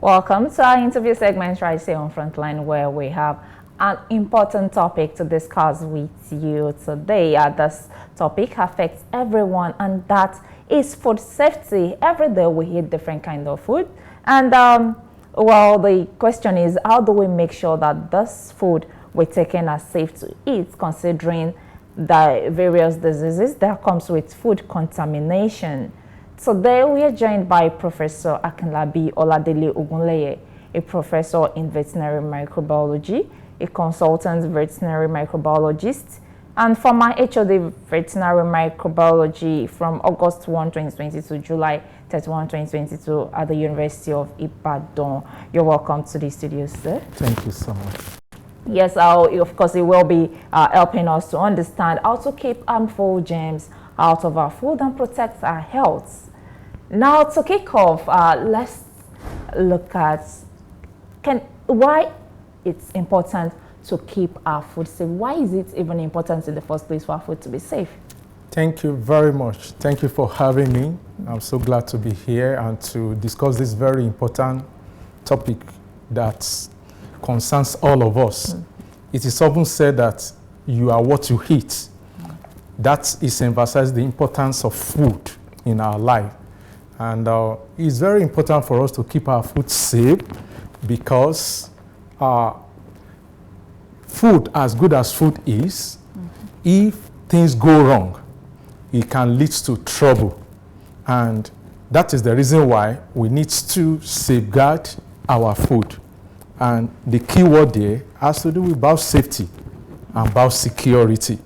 Welcome to our interview segment right here on Frontline, where we have an important topic to discuss with you today. This topic affects everyone, and that is food safety. Every day we eat different kind of food, and well, the question is, how do we make sure that this food we're taking are safe to eat, considering the various diseases that comes with food contamination? Today, we are joined by Professor Akinlabi Oladele Ogunleye, a professor in veterinary microbiology, a consultant veterinary microbiologist, and former HOD veterinary microbiology from August 1, 2020 to July 31, 2022 at the University of Ibadan. You're welcome to the studio, sir. Thank you so much. Yes, of course, it will be helping us to understand how to keep harmful germs out of our food and protect our health. Now, to kick off, let's look at why it's important to keep our food safe. Why is it even important in the first place for our food to be safe? Thank you very much. Thank you for having me. I'm so glad to be here and to discuss this very important topic that concerns all of us. It is often said that you are what you eat. That is emphasized the importance of food in our life. And it's very important for us to keep our food safe because food, as good as food is, if things go wrong, it can lead to trouble. And that is the reason why we need to safeguard our food. And the key word there has to do with biosafety and biosecurity.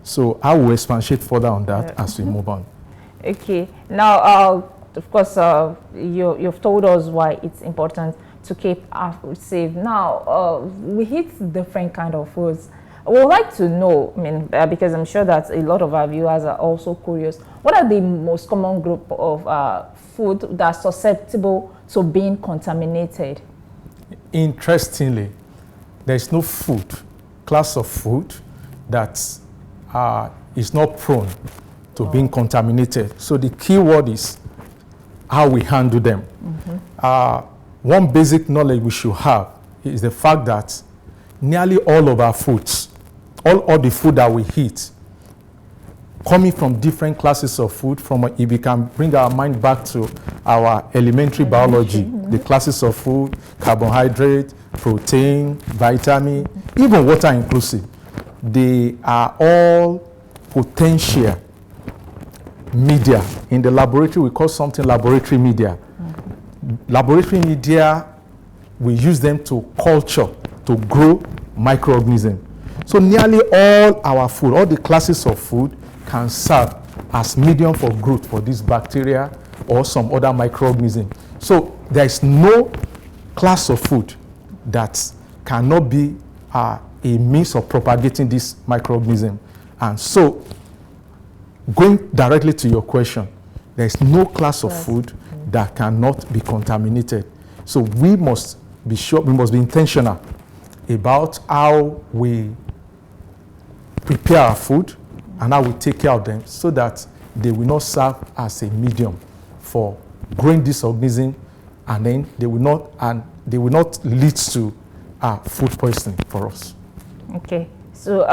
So I will expatiate further on that as we move on. Okay. Now, of course, you've told us why it's important to keep our food safe. Now, we eat different kind of foods. We would like to know, because I'm sure that a lot of our viewers are also curious, what are the most common group of food that are susceptible to being contaminated? Interestingly, there's no class of food that is not prone to being contaminated. So the key word is how we handle them. One basic knowledge we should have is the fact that nearly all of our foods, all the food that we eat, coming from different classes of food, if we can bring our mind back to our elementary biology, the classes of food, carbohydrate, protein, vitamin, even water inclusive, they are all potential media. In the laboratory, we call something laboratory media. Laboratory media, we use them to culture, to grow microorganisms. So nearly all our food, all the classes of food can serve as medium for growth for this bacteria or some other microorganism. So there is no class of food that cannot be a means of propagating this microorganism. And so, going directly to your question, there is no class of food that cannot be contaminated. So we must be sure, we must be intentional about how we prepare our food and how we take care of them so that they will not serve as a medium for growing this organism, and then they will not lead to food poisoning for us. Okay. So,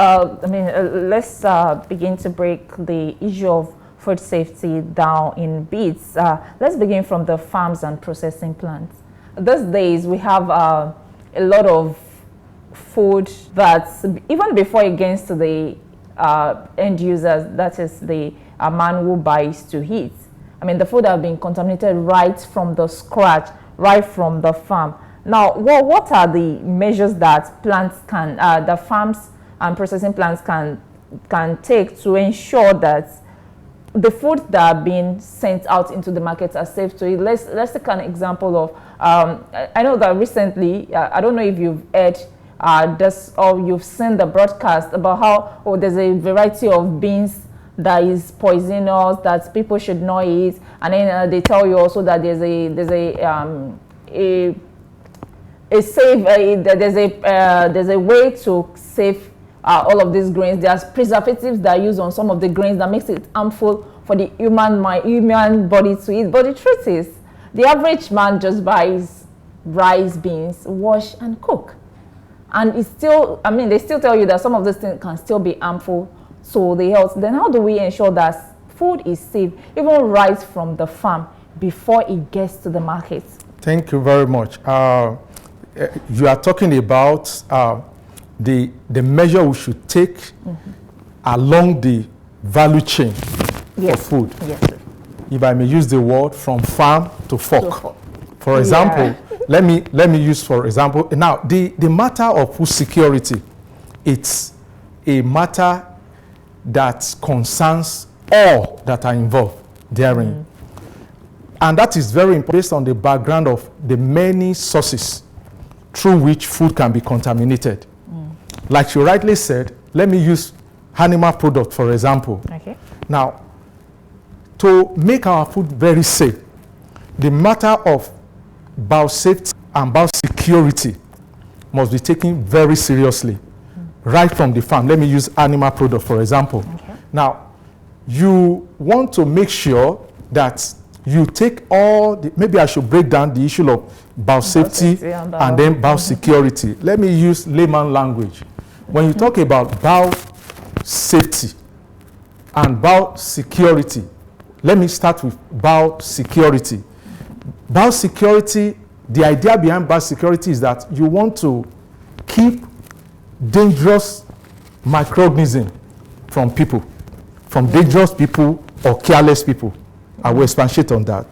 let's begin to break the issue of food safety down in bits. Let's begin from the farms and processing plants. These days, we have a lot of food that, even before it gets to the end users, that is the man who buys to eat. The food has been contaminated right from the scratch, right from the farm. Now, what are the measures that the farms and processing plants can take to ensure that the food that are being sent out into the market are safe to eat? Let's take an example of, I know that recently, I don't know if you've heard this or you've seen the broadcast about how there's a variety of beans that is poisonous, that people should not eat, and then they tell you also that there's a way to save all of these grains. There's preservatives that are used on some of the grains that makes it harmful for the human body to eat. But the truth is, the average man just buys rice, beans, wash and cook. And it's still, I mean, they still tell you that some of these things can still be harmful to the health. Then how do we ensure that food is safe, even right from the farm, before it gets to the market? Thank you very much. You are talking about the measure we should take along the value chain for food. Yes, sir. If I may use the word from farm to fork. For example, let me use for example. Now, the matter of food security, it's a matter that concerns all that are involved therein. And that is very important based on the background of the many sources through which food can be contaminated. Like you rightly said, let me use animal product for example. Okay. Now, to make our food very safe, the matter of biosafety and biosecurity must be taken very seriously, right from the farm. Let me use animal product for example. Okay. Now, you want to make sure that you take all the, maybe I should break down the issue of biosafety and then biosecurity. Let me use layman language. When you talk about biosafety and biosecurity, let me start with biosecurity. Biosecurity, the idea behind biosecurity is that you want to keep dangerous microorganisms from people, from dangerous people or careless people. I will expatiate on that.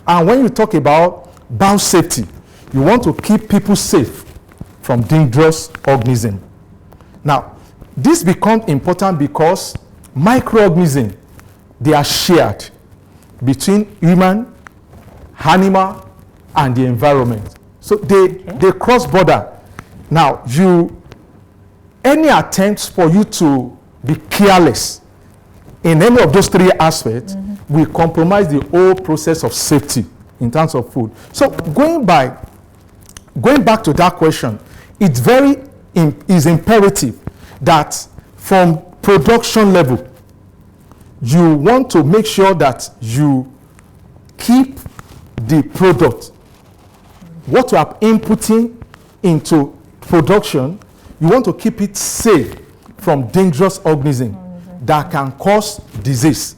And when you talk about biosafety, you want to keep people safe from dangerous organisms. Now, this becomes important because microorganisms, they are shared between human, animal, and the environment. So they cross border. Now, any attempts for you to be careless in any of those three aspects will compromise the whole process of safety in terms of food. So going back to that question, it's is imperative that from production level, you want to make sure that you keep the product, what you are inputting into production, you want to keep it safe from dangerous organisms that can cause disease.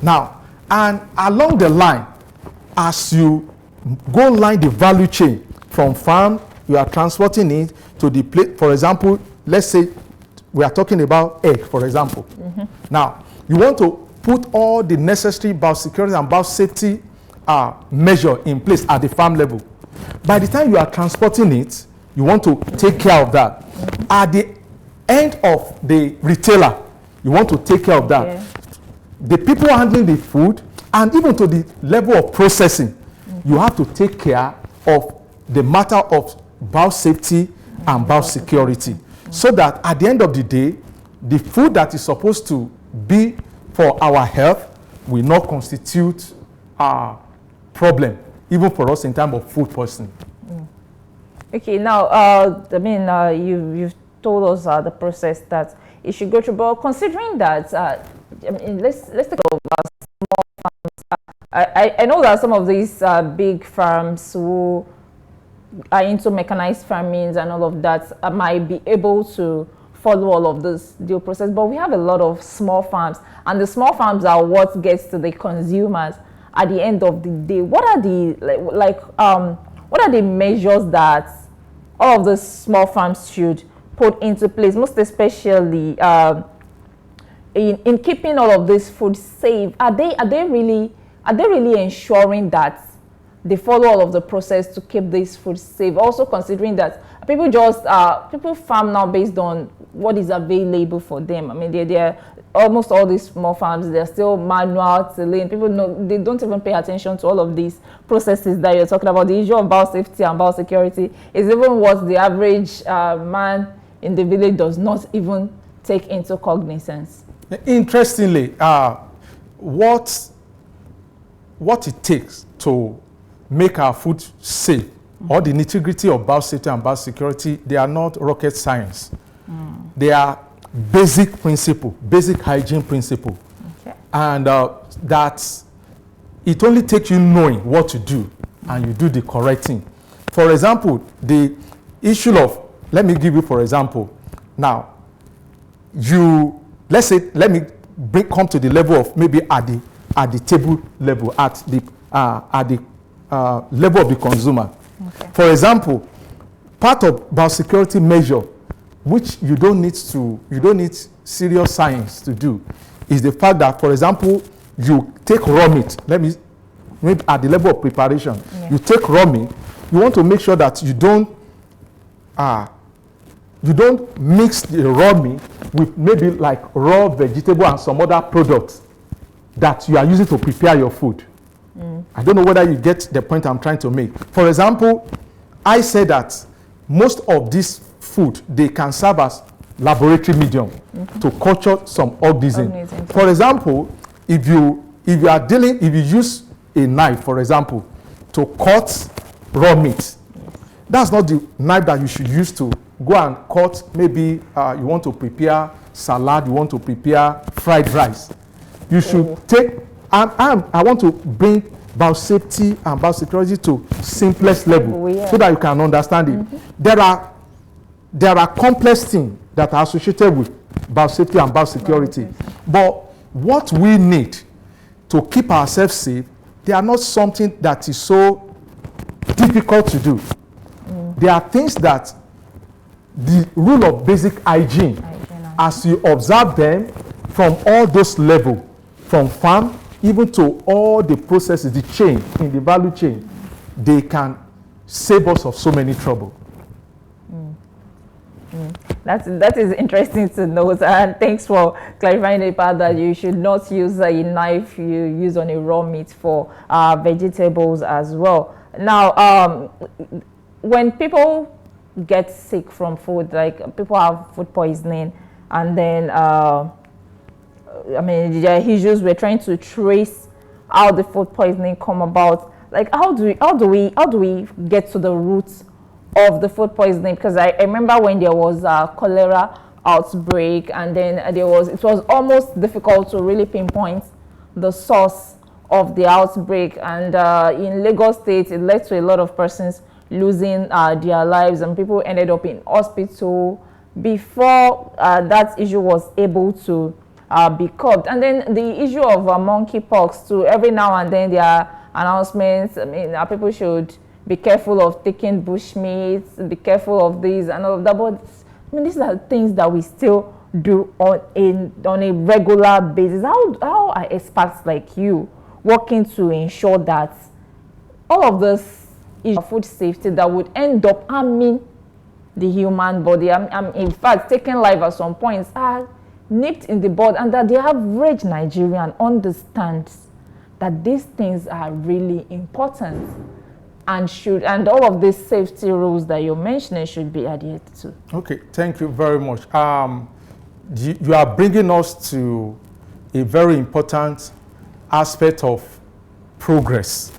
Now, and along the line, as you go line the value chain from farm, you are transporting it to the plate. For example, let's say we are talking about egg, for example. Now, you want to put all the necessary biosecurity and biosafety measure in place at the farm level. By the time you are transporting it, you want to take care of that. At the end of the retailer, you want to take care of that. Yeah. The people handling the food, and even to the level of processing, you have to take care of the matter of biosafety and biosecurity, so that at the end of the day, the food that is supposed to be for our health will not constitute a problem, even for us in terms of food poisoning. Okay, now, I mean, you've told us the process that it should go through, but considering that, I mean, let's take about small farms. I know that some of these big farms who are into mechanized farming and all of that might be able to follow all of this due process, but we have a lot of small farms, and the small farms are what gets to the consumers at the end of the day. What are the what are the measures that all of the small farms should put into place, most especially in keeping all of this food safe? Are they really ensuring that they follow all of the process to keep this food safe? Also considering that people farm now based on what is available for them. I mean, they're almost all these small farms, they're still manual tilling. People they don't even pay attention to all of these processes that you're talking about. The issue of biosafety and biosecurity is even what the average man in the village does not even take into cognizance. Interestingly, what it takes to make our food safe, or the nitty-gritty of biosafety and biosecurity, they are not rocket science. They are basic principle, basic hygiene principle. Okay. And that it only takes you knowing what to do, and you do the correct thing. For example, the issue of, let me give you for example. Now, let's say, let me come to the level of maybe at the table level, at the level of the consumer. Okay. For example, part of biosecurity measure, which you don't need serious science to do, is the fact that, for example, you take raw meat. Maybe at the level of preparation, you take raw meat. You want to make sure that you don't mix the raw meat with maybe like raw vegetable and some other products that you are using to prepare your food. I don't know whether you get the point I'm trying to make. For example, I say that most of this food, they can serve as laboratory medium to culture some organism. For example, if you use a knife, for example, to cut raw meat, that's not the knife that you should use to go and cut. Maybe you want to prepare salad, you want to prepare fried rice. You should take, I want to bring biosafety and biosecurity to simplest level so that you can understand it. There are complex things that are associated with biosafety and biosecurity. But what we need to keep ourselves safe, they are not something that is so difficult to do. There are things that the rule of basic hygiene, as you observe them from all those levels, from farm even to all the processes, the chain, in the value chain, they can save us of so many trouble. That is interesting to note, and thanks for clarifying the part that you should not use a knife you use on a raw meat for vegetables as well. Now, when people get sick from food, like people have food poisoning, and then I mean, there are issues. We're trying to trace how the food poisoning come about. Like, how do we get to the roots of the food poisoning? Because I remember when there was a cholera outbreak, and then it was almost difficult to really pinpoint the source of the outbreak. And in Lagos State, it led to a lot of persons losing their lives, and people ended up in hospital before that issue was able to be curbed. And then the issue of monkeypox too. Every now and then there are announcements. I mean, people should be careful of taking bushmeat, be careful of this and all of that. But I mean, these are things that we still do on a regular basis. How are experts like you working to ensure that all of this is food safety that would end up harming the human body? I'm in fact taking life at some points are nipped in the bud, and that the average Nigerian understands that these things are really important and all of these safety rules that you're mentioning should be adhered to. Okay, thank you very much. You are bringing us to a very important aspect of progress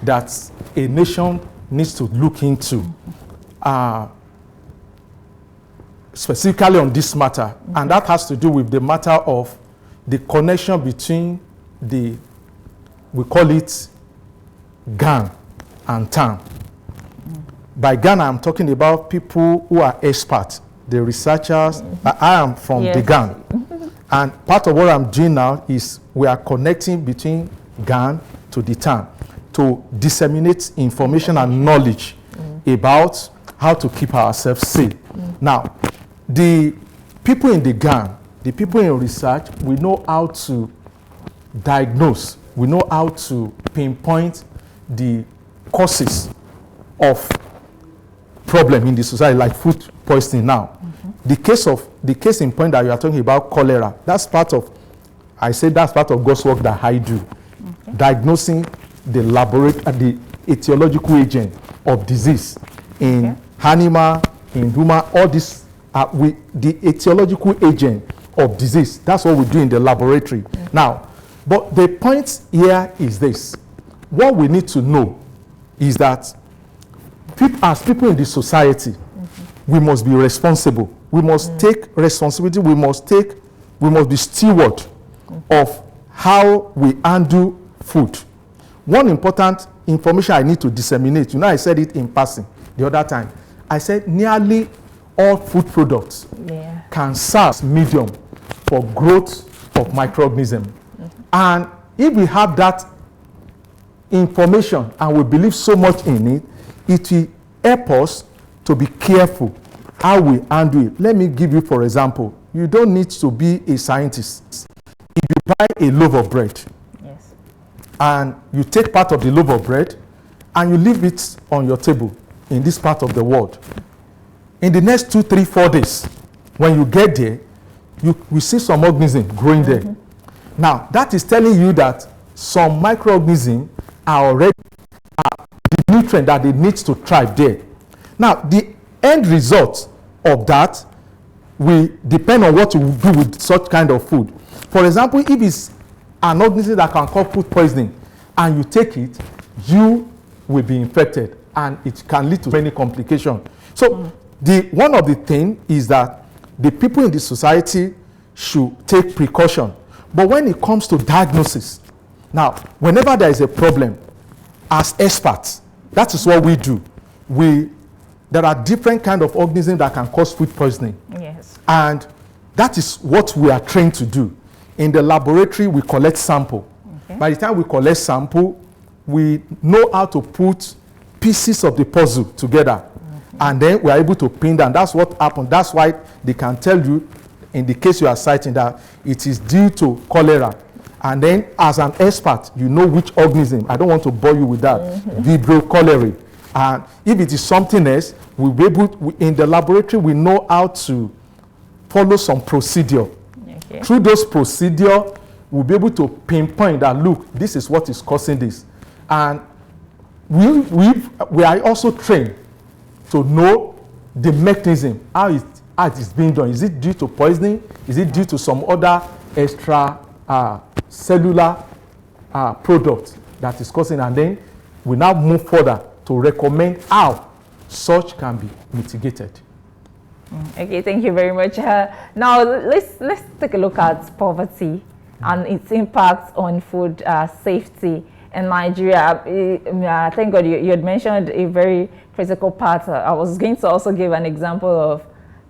that a nation needs to look into, specifically on this matter, and that has to do with the matter of the connection between we call it gang and town. By gang, I'm talking about people who are experts, the researchers. I am from the gang. And part of what I'm doing now is we are connecting between gang to the town to disseminate information and knowledge about how to keep ourselves safe. Now, the people in the gang, the people in research, we know how to diagnose, we know how to pinpoint the causes of problem in the society, like food poisoning now. The case in point that you are talking about, cholera, that's part of God's work that I do. Diagnosing the the etiological agent of disease in animal, in human, all this, the etiological agent of disease. That's what we do in the laboratory. Now, but the point here is this. What we need to know is that as people in the society, we must be responsible. We must take responsibility. We must be steward of how we handle food. One important information I need to disseminate. You know, I said it in passing the other time. I said nearly all food products can serve as medium for growth of microorganisms. And if we have that information and we believe so much in it, it will help us to be careful how we handle it. Let me give you, for example, you don't need to be a scientist. If you buy a loaf of bread, and you take part of the loaf of bread and you leave it on your table in this part of the world, in the next 2, 3, 4 days, when you get there, you will see some organism growing there. Now, that is telling you that some microorganisms are already the nutrient that they need to thrive there. Now, the end result of that will depend on what you do with such kind of food. For example, if it's an organism that can cause food poisoning and you take it, you will be infected and it can lead to many complications. So one of the things is that the people in the society should take precaution. But when it comes to diagnosis, now, whenever there is a problem, as experts, that is what we do. There are different kinds of organisms that can cause food poisoning. Yes. And that is what we are trained to do. In the laboratory, we collect sample. Okay. By the time we collect sample, we know how to put pieces of the puzzle together. And then we are able to pin down. That's what happened. That's why they can tell you, in the case you are citing, that it is due to cholera. And then, as an expert, you know which organism. I don't want to bore you with that. Vibrio cholerae. And if it is something else, we'll be able, in the laboratory, we know how to follow some procedure. Okay. Through those procedure, we'll be able to pinpoint that, look, this is what is causing this. And we are also trained to know the mechanism, how it is being done. Is it due to poisoning? Is it due to some other extra cellular product that is causing? And then we now move further to recommend how such can be mitigated. Okay, thank you very much. Now let's take a look at poverty and its impact on food safety in Nigeria. Thank God you had mentioned a very critical part. I was going to also give an example of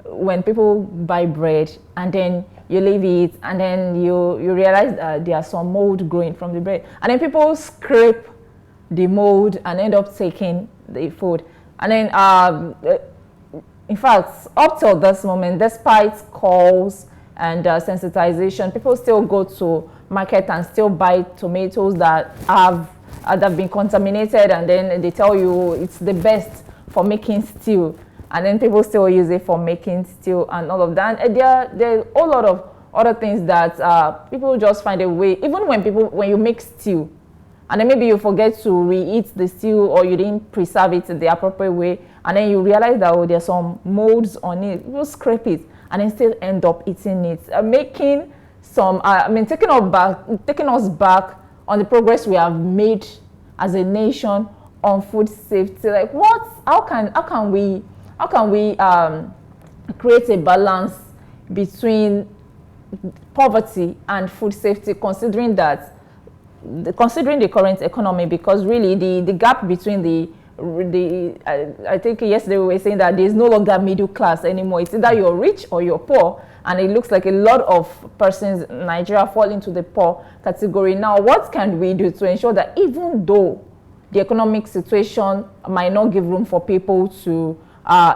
when people buy bread and then you leave it and then you realize there's some mold growing from the bread, and then people scrape the mold and end up taking the food. And then in fact, up till this moment, despite calls and sensitization, people still go to market and still buy tomatoes that have been contaminated, and then they tell you it's the best for making stew, and then people still use it for making stew and all of that. And there are a whole lot of other things that people just find a way, even when you make stew, and then maybe you forget to reheat the stew or you didn't preserve it in the appropriate way, and then you realize that there's some molds on it, you scrape it and then still end up eating it, making some, taking us back on the progress we have made as a nation on food safety. Like how can we create a balance between poverty and food safety, considering the current economy? Because really the gap between I think yesterday we were saying that there's no longer middle class anymore. It's either you're rich or you're poor, and it looks like a lot of persons in Nigeria fall into the poor category. Now, what can we do to ensure that even though the economic situation might not give room for people to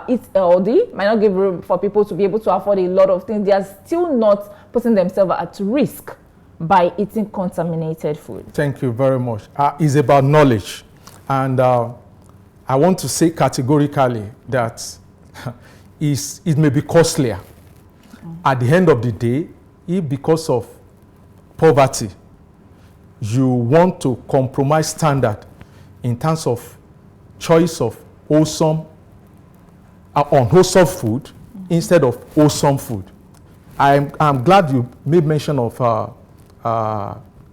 eat healthy, might not give room for people to be able to afford a lot of things, they are still not putting themselves at risk by eating contaminated food? Thank you very much. It's about knowledge. And I want to say categorically that it may be costlier. At the end of the day, if because of poverty, you want to compromise standard in terms of choice of unwholesome food instead of wholesome food. I'm glad you made mention of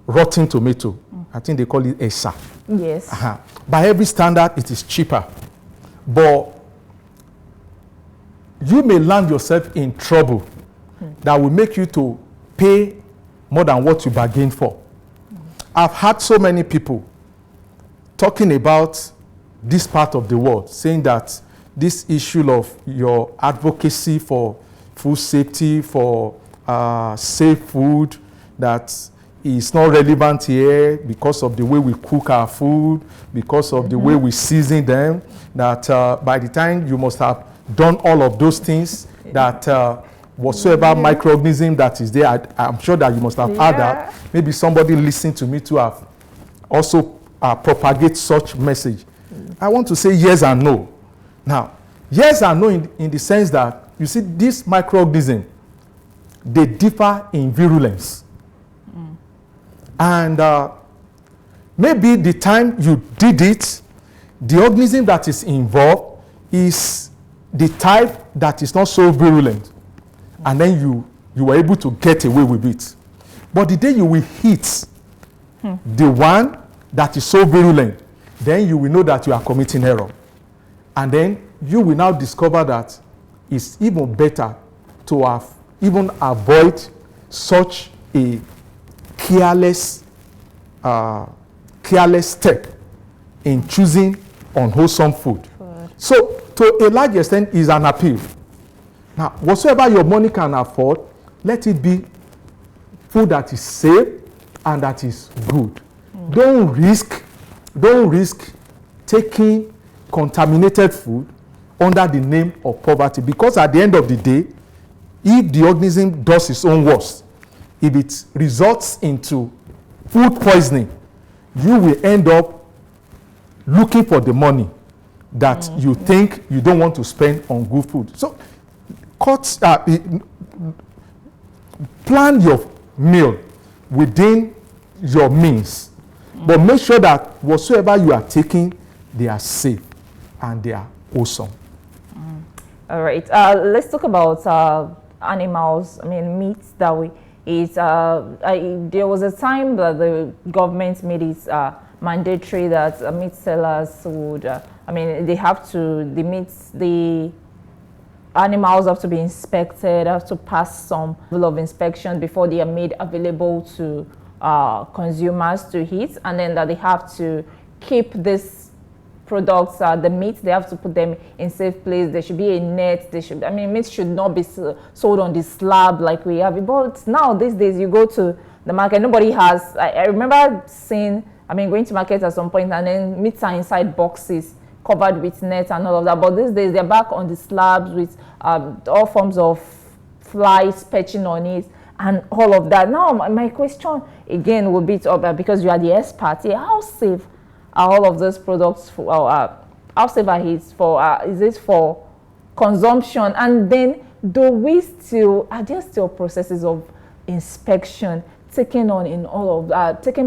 rotten tomato. I think they call it ESA. Yes. By every standard, it is cheaper. But you may land yourself in trouble that will make you to pay more than what you bargained for. I've had so many people talking about this part of the world, saying that this issue of your advocacy for food safety, for safe food, that is not relevant here because of the way we cook our food, because of the way we season them, that by the time you must have done all of those things, that whatsoever microorganism that is there, I'm sure that you must have had that. Maybe somebody listening to me to have also propagate such message. I want to say yes and no. Now, yes and no in the sense that, you see, this microorganism, they differ in virulence. And maybe the time you did it, the organism that is involved is the type that is not so virulent. And then you were able to get away with it. But the day you will hit the one that is so virulent, then you will know that you are committing error. And then you will now discover that it's even better to have even avoid such a careless step in choosing unwholesome food. So, to a large extent, is an appeal. Now, whatsoever your money can afford, let it be food that is safe and that is good. Don't risk taking contaminated food under the name of poverty, because at the end of the day, if the organism does its own worst, if it results into food poisoning, you will end up looking for the money that you think you don't want to spend on good food. So, plan your meal within your means, but make sure that whatsoever you are taking, they are safe and they are wholesome. All right. Let's talk about animals. I mean, meats that we eat. There was a time that the government made it mandatory that meat sellers would. They have to. The animals have to be inspected. Have to pass some level of inspection before they are made available to consumers to eat, and then that they have to keep this products, the meat, they have to put them in safe place. There should be a net. Meat should not be sold on the slab like we have. But now these days, you go to the market, nobody has. I remember going to market at some point, and then meats are inside boxes covered with net and all of that. But these days, they're back on the slabs with all forms of flies perching on it and all of that. Now, my question again will be because you are the expert here, how safe are all of those products how safe are it for is it for consumption? And then are there still processes of inspection taking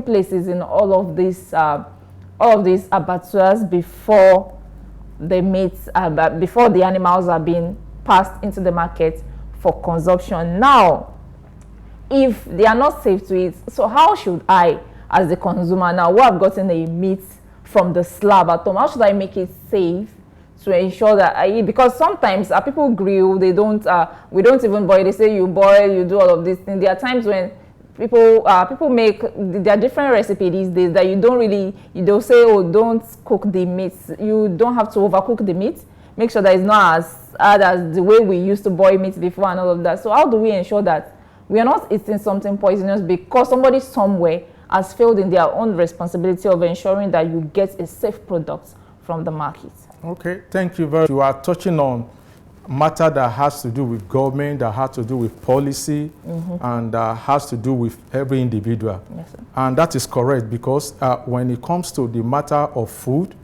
places in all of these abattoirs before before the animals are being passed into the market for consumption? Now, if they are not safe to eat, so how should I, as the consumer now, who have gotten a meat from the slab at home, how should I make it safe to ensure that I eat? Because sometimes people grill, we don't even boil. They say you boil, you do all of these things. There are times when people make, there are different recipes these days that they'll say, oh, don't cook the meat. You don't have to overcook the meat. Make sure that it's not as hard as the way we used to boil meat before and all of that. So how do we ensure that we are not eating something poisonous because somebody somewhere has failed in their own responsibility of ensuring that you get a safe product from the market? Okay, thank you very much. You are touching on matter that has to do with government, that has to do with policy, and has to do with every individual. Yes, sir. And that is correct, because when it comes to the matter of food,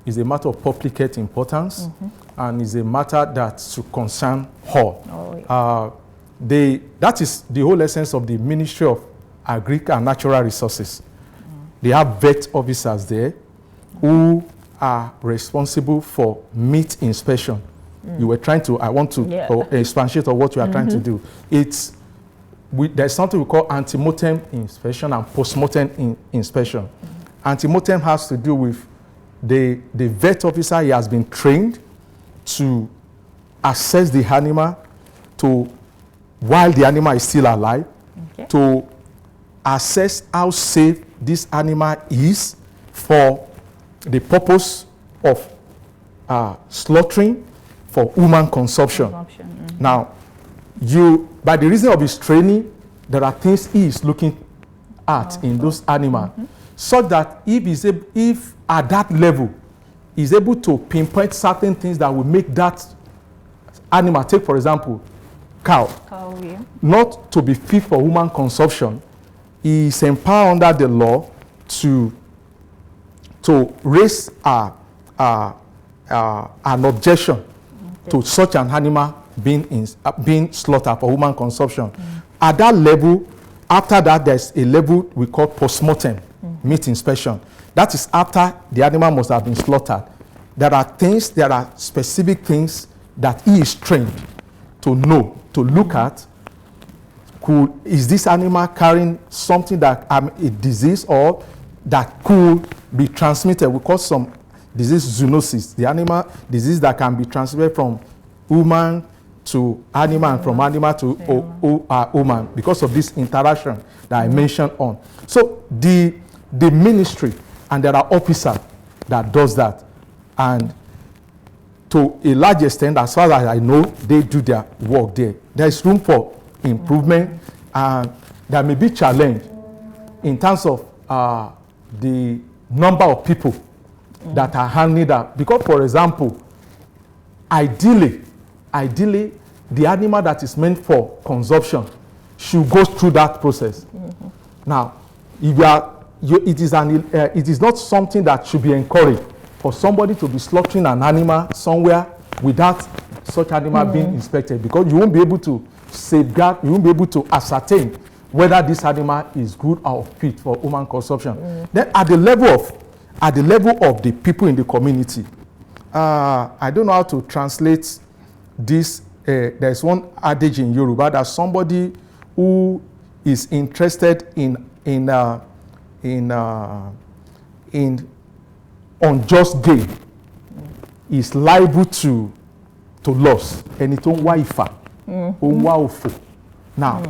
it's a matter of public health importance, and is a matter that should concern all. Oh, yeah. That is the whole essence of the Ministry of Agric and Natural Resources. They have vet officers there who are responsible for meat inspection. You were trying to, I want to expatiate on what you are trying to do. There's something we call ante-mortem inspection and post-mortem inspection. Ante-mortem has to do with the vet officer. He has been trained to assess the animal while the animal is still alive, to assess how safe this animal is for the purpose of slaughtering for human consumption. Now, by the reason of his training, there are things he is looking at in those animals, such that if at that level, he's able to pinpoint certain things that will make that animal, take for example, cow, yeah, not to be fit for human consumption, he is empowered under the law to raise an objection to such an animal being slaughtered for human consumption. At that level, after that, there's a level we call post-mortem meat inspection. That is after the animal must have been slaughtered. There are specific things that he is trained to know, to look at. Is this animal carrying something that a disease or that could be transmitted? We call some disease zoonosis, the animal disease that can be transmitted from human to animal and from animal to human because of this interaction that I mentioned on. So the ministry, and there are officers that does that, and to a large extent, as far as I know, they do their work there. There is room for improvement, and there may be challenge in terms of the number of people that are handling that. Because, for example, ideally, the animal that is meant for consumption should go through that process. Now, it is not something that should be encouraged for somebody to be slaughtering an animal somewhere without such animal being inspected, because you won't be able to safeguard, you won't be able to ascertain whether this animal is good or fit for human consumption. Then at the level of the people in the community, I don't know how to translate this. There's one adage in Yoruba that somebody who is interested in unjust gain is liable to loss. And it won't waifa. Now,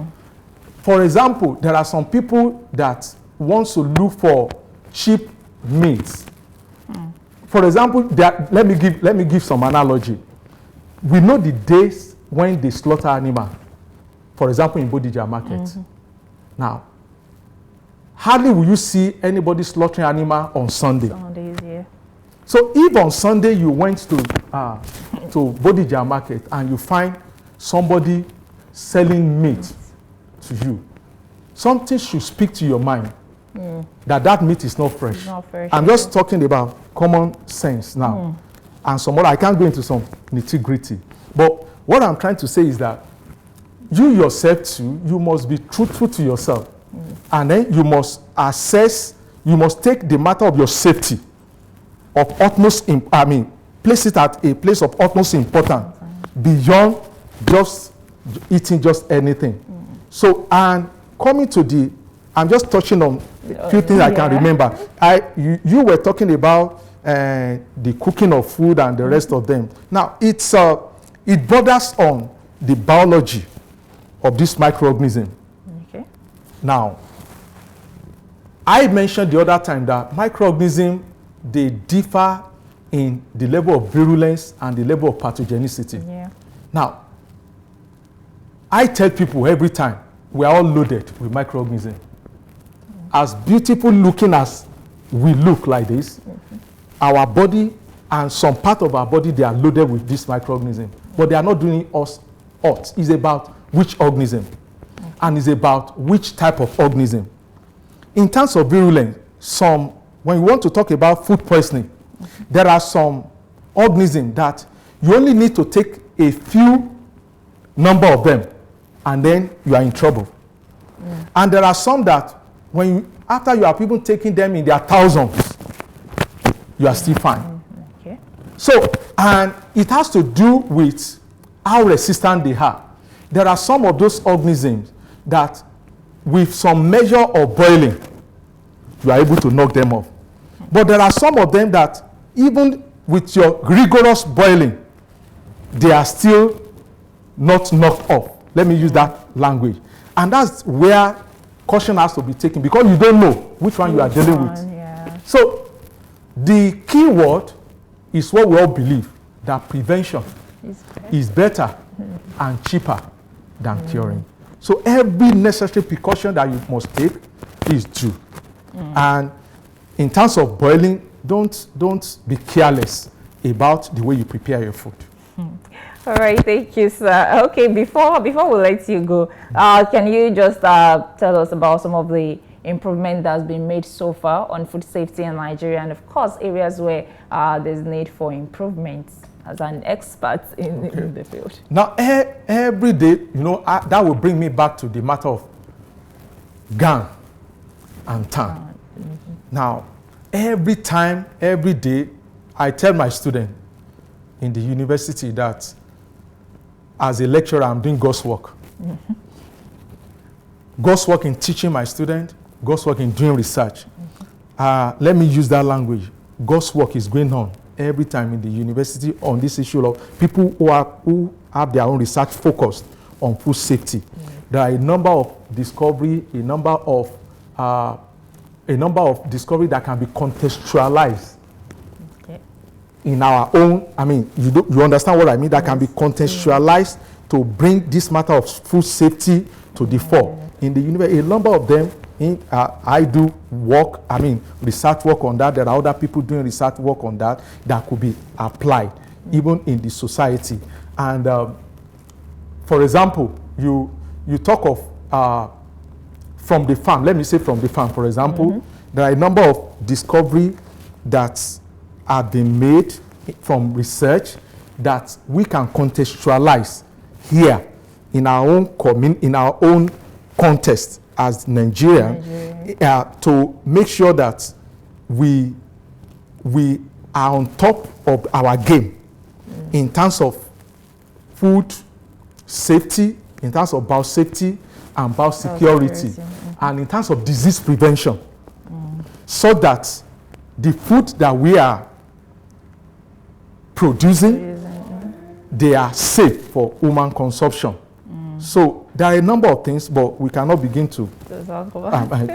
for example, there are some people that want to look for cheap meat. For example, let me give some analogy. We know the days when they slaughter animal. For example, in Bodija market. Now, hardly will you see anybody slaughtering animal on Sunday. Sundays, yeah. So if on Sunday you went to Bodija market and you find somebody selling meat to you, something should speak to your mind that meat is not fresh. I'm just talking about common sense now. And some other, I can't go into some nitty-gritty. But what I'm trying to say is that you yourself too, you must be truthful to yourself. And then you must take the matter of your safety of utmost, place it at a place of utmost importance beyond just eating just anything. So, and coming to I'm just touching on a few things I can remember. You were talking about the cooking of food and the rest of them. Now, it borders on the biology of this microorganism. Okay. Now, I mentioned the other time that microorganisms, they differ in the level of virulence and the level of pathogenicity. Yeah. Now, I tell people every time, we are all loaded with microorganisms. As beautiful looking as we look like this, our body and some part of our body, they are loaded with this microorganism. But they are not doing us hurt. It's about which organism. And it's about which type of organism. In terms of virulence, when you want to talk about food poisoning, there are some organisms that you only need to take a few number of them, and then you are in trouble. And there are some that after you have even taken them in their thousands, you are still fine. Okay. So, and it has to do with how resistant they are. There are some of those organisms that with some measure of boiling, you are able to knock them off. But there are some of them that even with your rigorous boiling, they are still not knocked off. Let me use that language. And that's where caution has to be taken, because you don't know which one you are dealing with. Yeah. So The key word is what we all believe, that prevention is better and cheaper than curing. So every necessary precaution that you must take is due. And in terms of boiling, don't be careless about the way you prepare your food. All right, thank you, sir. Okay, before we let you go, can you just tell us about some of the improvement that's been made so far on food safety in Nigeria, and of course areas where there's need for improvement as an expert in the field? Now, every day, that will bring me back to the matter of gang and tan. Now, every time, every day, I tell my student in the university that as a lecturer, I'm doing God's work. God's work in teaching my student, God's work in doing research. Let me use that language. God's work is going on every time in the university on this issue of people who have their own research focused on food safety. There are a number of discovery, a number of discovery that can be contextualized in our own. I mean, you understand what I mean? That can be contextualized to bring this matter of food safety to the fore. In the university, a number of them, I do work, research work on that. There are other people doing research work on that could be applied even in the society. And for example, you talk of from the farm. Let me say from the farm, for example, there are a number of discovery that have been made from research that we can contextualize here in our own context as Nigeria, to make sure that we are on top of our game in terms of food safety, in terms of biosafety and biosecurity, and in terms of disease prevention, so that the food that we are producing, they are safe for human consumption. So there are a number of things, but we cannot begin to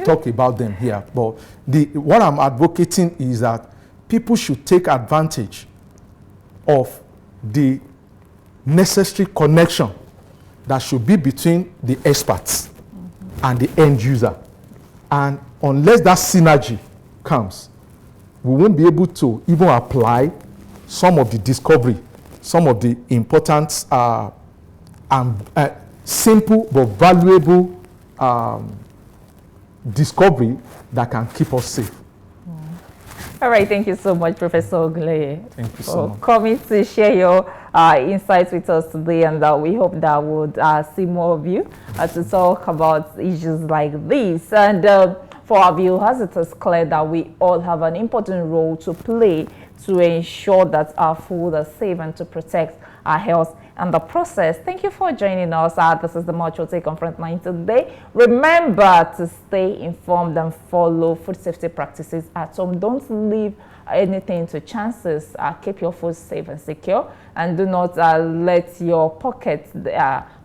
talk about them here. But what I'm advocating is that people should take advantage of the necessary connection that should be between the experts and the end user. And unless that synergy comes, we won't be able to even apply some of the discovery, some of the important simple but valuable discovery that can keep us safe. All right, thank you so much, Professor Ogunleye, thank you so much for coming to share your insights with us today, and we hope that we'll see more of you to talk about issues like this. And for our viewers, it is clear that we all have an important role to play to ensure that our food is safe and to protect our health and the process. Thank you for joining us. This is the Much We'll Take on Frontline today. Remember to stay informed and follow food safety practices at home. Don't leave anything to chances. Keep your food safe and secure, and do not let your pocket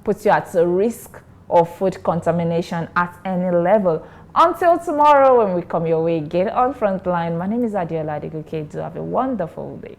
put you at a risk of food contamination at any level. Until tomorrow when we come your way again on Frontline, my name is Adiola Adegoke. Do have a wonderful day.